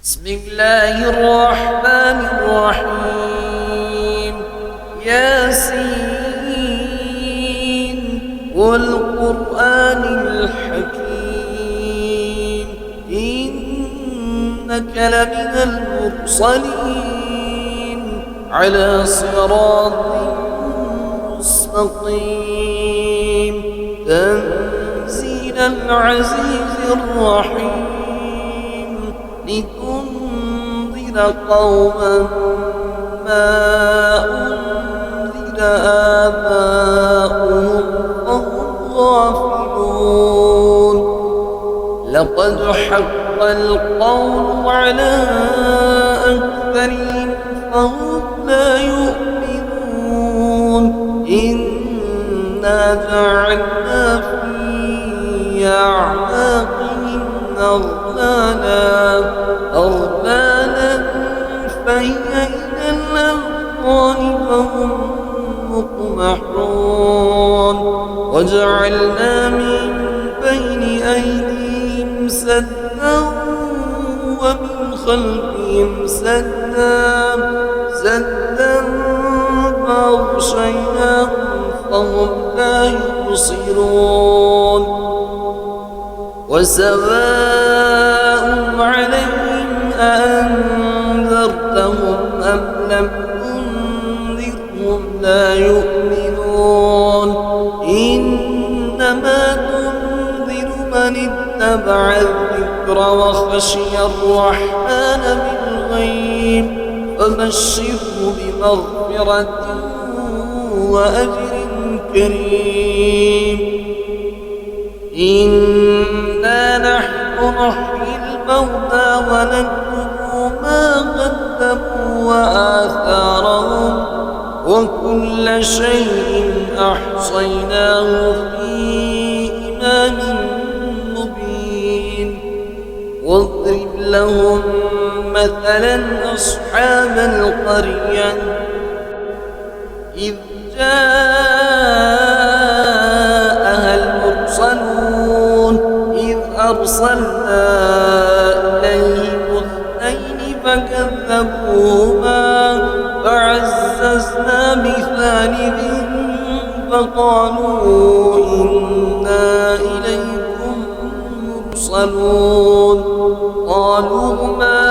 بسم الله الرحمن الرحيم. ياسين والقرآن الحكيم إنك لمن المرسلين على صراط مستقيم تنزيل العزيز الرحيم لتنذر قوما ما أنذر آباؤهم فهم غافلون. لقد حق القول على أكثرهم فهم لا يؤمنون. إنا جعلنا في أعناقهم أغلالا فهي إلى الأذقان فهم مقمحون. وجعلنا من بين أيديهم سدا ومن خلفهم سدا فأغشيناهم فهم لا يبصرون. وسواء عليهم أأنذرتهم أم لم تنذرهم لا يؤمنون. إنما تنذر من اتبع الذكر وخشي الرحمن بالغيب فبشره بمغفرة وأجر كريم. إنا نحن نحيي الموتى ونكتب ما قدموا وآثارهم وكل شيء أحصيناه في إمام مبين. واضرب لهم مثلا أصحاب القرية إذ جاءها المرسلون إذ أرسلنا إليهم اثنين فكذبوهما فعززنا بثالث فقالوا إنا إليكم مرسلون. قالوا ما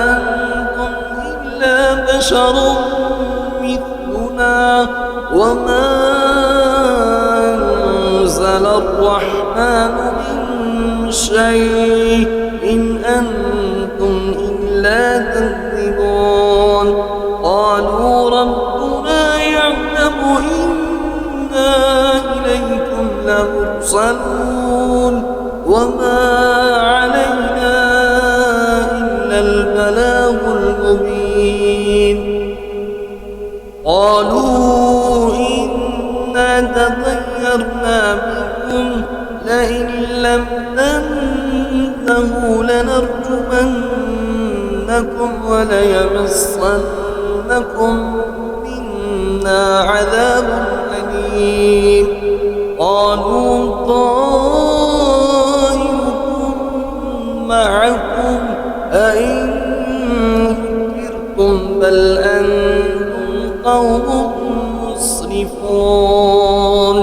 أنتم إلا بشر مثلنا وما أنزل الرحمن من شيء إن أنتم إلا تكذبون. قالوا ربنا يعلم إنا إليكم لمرسلون وما علينا إلا البلاغ المبين. قالوا إنا تطيرنا بكم لئن لم تنتهوا لنرجمنكم وليمسنكم منا عذاب أليم. قالوا طائركم معكم أئن ذكرتم بل أنتم قوم مسرفون.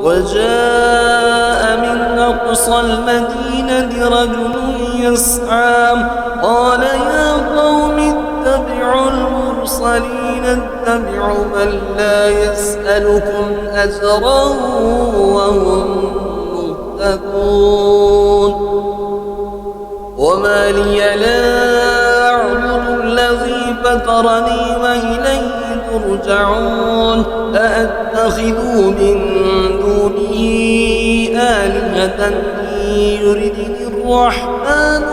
وجاء من أقصى المدينة رجل يسعى قال يا قوم اتبعوا المرسلين اتبعوا من لا يسألكم أجرا وهم مهتدون. وما لي لا أعبد الذي فطرني وإليه ترجعون. أأتخذ من دونه آلهة يردني الرحمن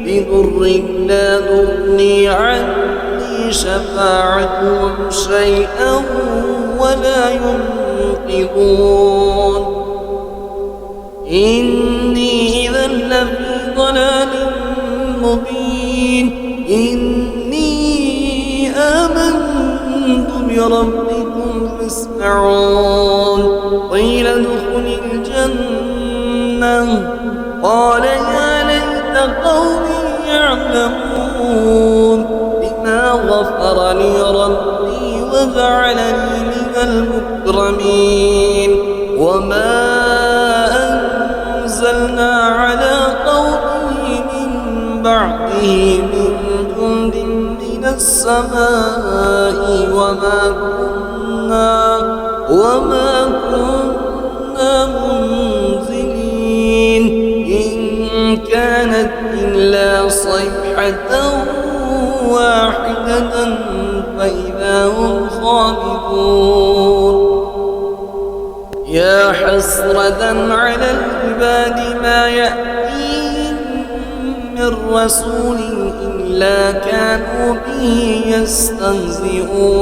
بضر لا تغني عني شفاعتهم شيئا ولا ينقذون. إني إذا لفي ضلال مبين. إني آمنت بربكم فاسمعون. قيل ادخل الجنة قال يا قوم يعلمون بما غفر لي ربي وجعلني من المكرمين وما أنزلنا على قومه من بعده من جند من السماء وما كنا منزلين إن كانت إلا صيحة واحدة فإذا هم خامدون يا حسرة على العباد ما يأتيهم من رسول إلا كانوا به يستهزئون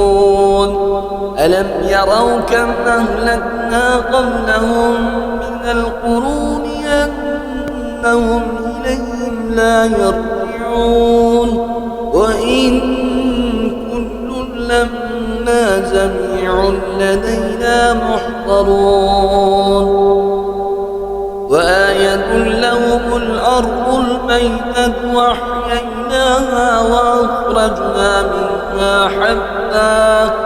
ألم يروا كم أهلكنا قبلهم من القرون أنهم إليهم لا يرجعون وإن كل لما جميع لدينا محضرون وآية لهم الأرض الميتة وأحييناها وأخرجنا منها حبا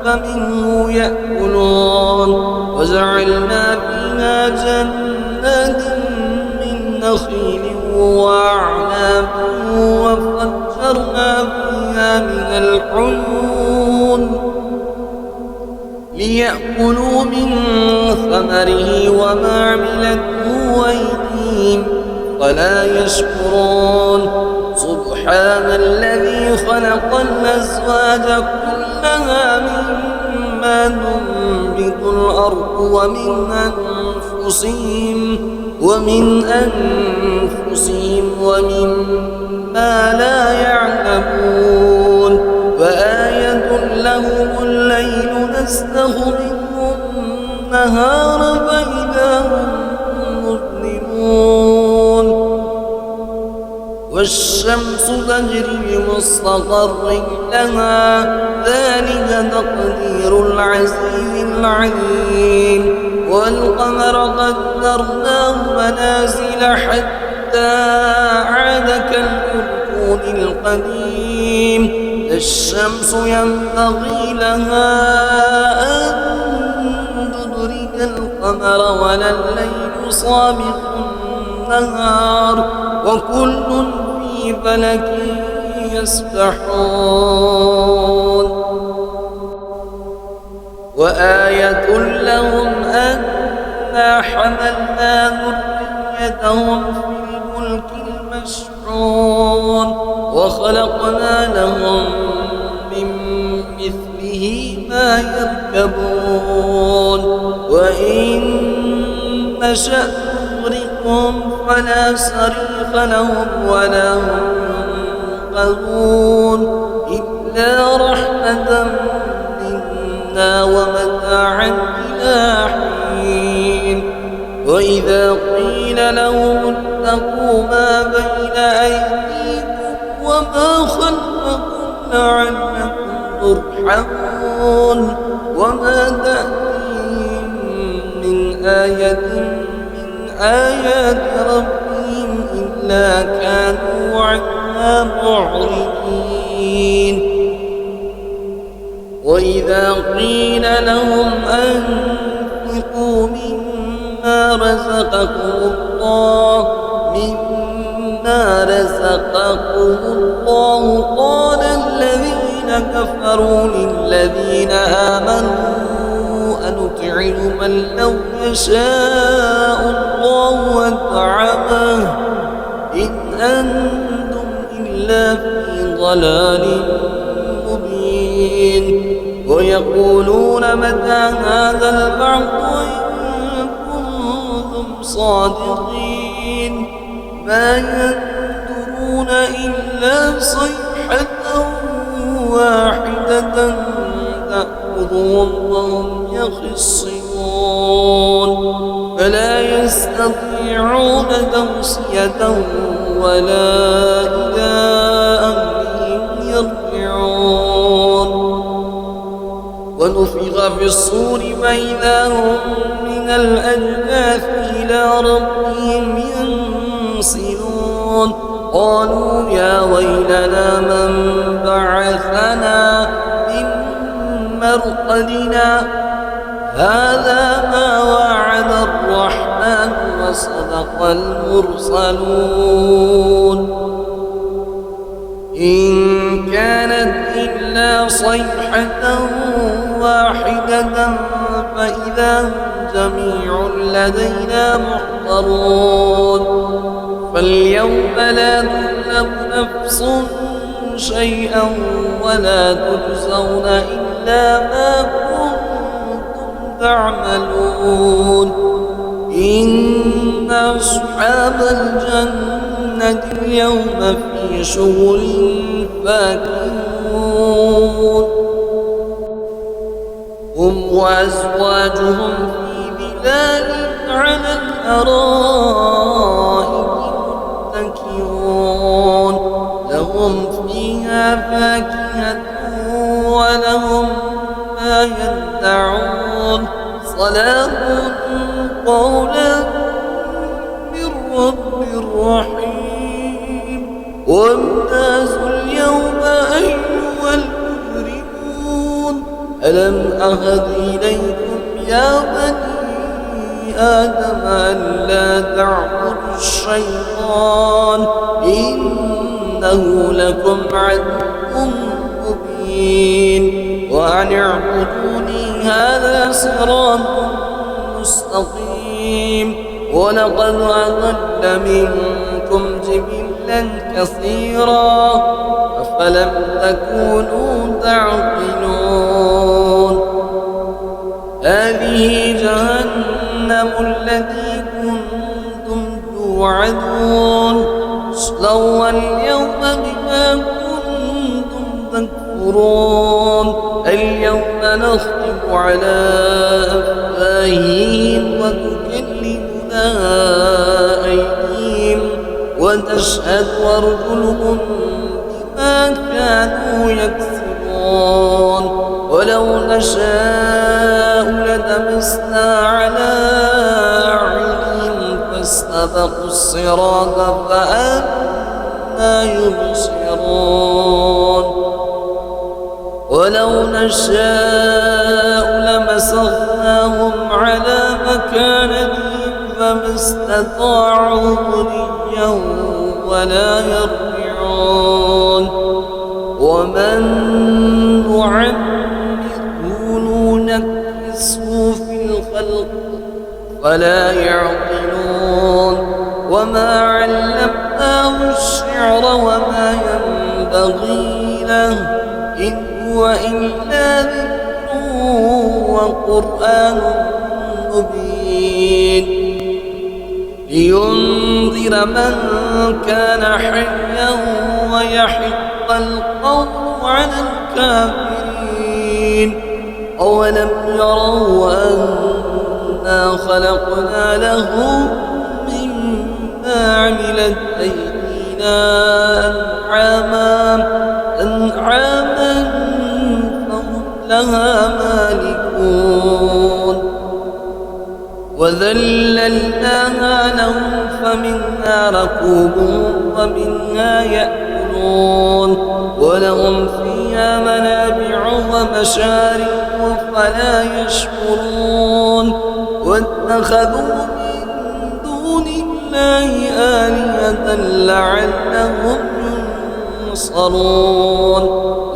فمنه يأكلون وجعلنا فيها جنات من نخيل وأعناب وفجرنا فيها من العيون ليأكلوا من ثمره وما عملته أيديهم ولا يشكرون سبحان الذي خلق الأزواج كلها مما تنبت الأرض ومن أنفسهم ومما لا يعلمون وآية لهم الليل نسلخ منه النهار فإذا هم مظلمون والشمس تجري لمستقر لها ذلك تقدير العزيز العليم والقمر قدرناه منازل حتى عاد كالأرجون القديم الشمس ينبغي لها أن تدرك القمر ولا الليل سابق النهار وكل في فلك يسبحون وآية لهم أنا حملنا ذريتهم في الفلك المشحون وخلقنا لهم من مثله ما يركبون وإن نشأ نغرقهم فلا صريخ لهم ولا هم ينقذون إلا رحمة منا ومتاعا إلى حين وإذا قيل لهم اتقوا ما بين أيديكم وما خلفكم لعلكم ترحمون وما تأتيهم من آية من آيات ربهم إلا كانوا عنها معرضين وإذا قيل لهم أنفقوا مما رزقكم الله قال الذين كفروا للذين آمنوا أنطعم من لو يشاء الله أطعمه إن أنتم إلا في ضلال مبين ويقولون متى هذا البعث إن كنتم صادقين ما ينظرون إلا صيحة واحدة تأخذهم وهم يخصمون فلا يستطيعون توصية ولا إلى أهلهم يرجعون ونفخ في الصور فإذا هم من الأجداث إلى ربهم ينظرون يرسلون قالوا يا ويلنا من بعثنا من مرقدنا هذا ما وعد الرحمن وصدق المرسلون إن كانت إلا صيحة واحدة فإذا هم جميع لدينا محضرون فاليوم لا تظلم نفس شيئا ولا تجزون إلا ما كنتم تعملون إن أصحاب الجنة اليوم في شغل فاكهون هم وأزواجهم في ظلال على الأرائك متكئون لهم فيها فاكهة ولهم ما يدعون سلام قولا من رب رحيم وامتازوا اليوم أيها المجرمون ألم أهد إليكم يا بني آدم ألا تعبدوا الشيطان إنه لكم عدو مبين وأن اعبدوني هذا صراط مستقيم ولقد أضل منكم جبلا كثيرا أفلم تكونوا تعقلون هذه جهنم التي كنتم توعدون اصلوها اليوم بما كنتم تكفرون اليوم نختم على أفواههم وتكلمنا أيديهم وتشهد أرجلهم بما كانوا يكسبون ولو نشاء لطمسنا على أعينهم فاستبقوا الصراط فأنى يبصرون ولو نشاء لمسخناهم على مكانتهم فما استطاعوا مضيا ولا يرجعون ومن نعمره ننكسه في الخلق فلا يعقلون وما علمناه الشعر وما ينبغي له إن هو إلا ذكر وقرآن مبين لينذر من كان حيا ويحق القول على الكافرين أولم يروا أنا خلقنا لهم مما عملت أيدينا أنعاما فهم لها مالكون وذللناها لهم فمنها ركوبهم ومنها يأكلون ولهم فيها منابع ومشارب فلا يشكرون واتخذوا من دون الله آلهة لعلهم ينصرون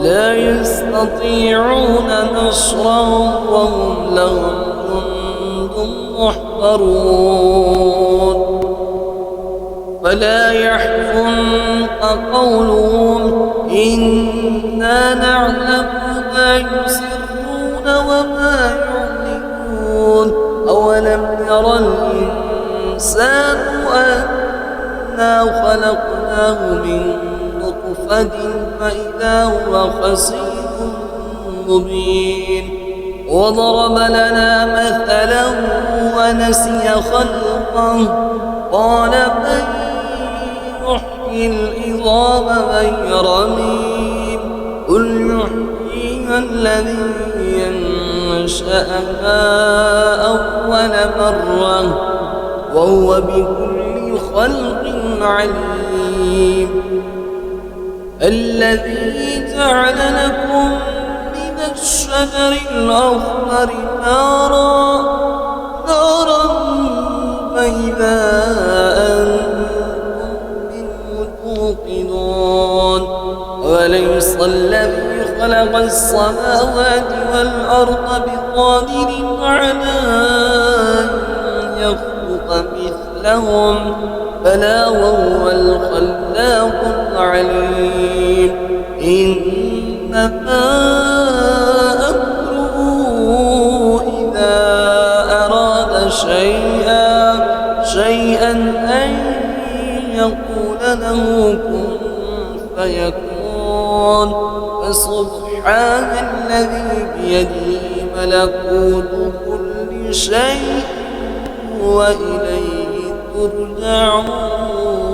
لا يستطيعون نصرهم وهم لهم جند محضرون فلا يحزنك قولهم إنا نعلم ما يسرون وما يعلنون أولم يرى الإنسان أنا خلقناه من نطفة فإذا هو خصيم مبين وضرب لنا مثلا ونسي خلقه قال من يحيي العظام غير رميم قل يحييها الذي ينشأها أول مرة وهو بكل خلق عليم الذي جعل لكم من الشجر الأخضر نارا فإذا أنتم منه توقدون وليس الذي خلق السماوات والأرض بقادر على أن يخلق مثلهم بلى وهو الخلاق العليم إنما أمره إذا أراد شيئا أن يقول له كن فيكون فسبحان الذي بيده ملكوت كل شيء وإليه ترجعون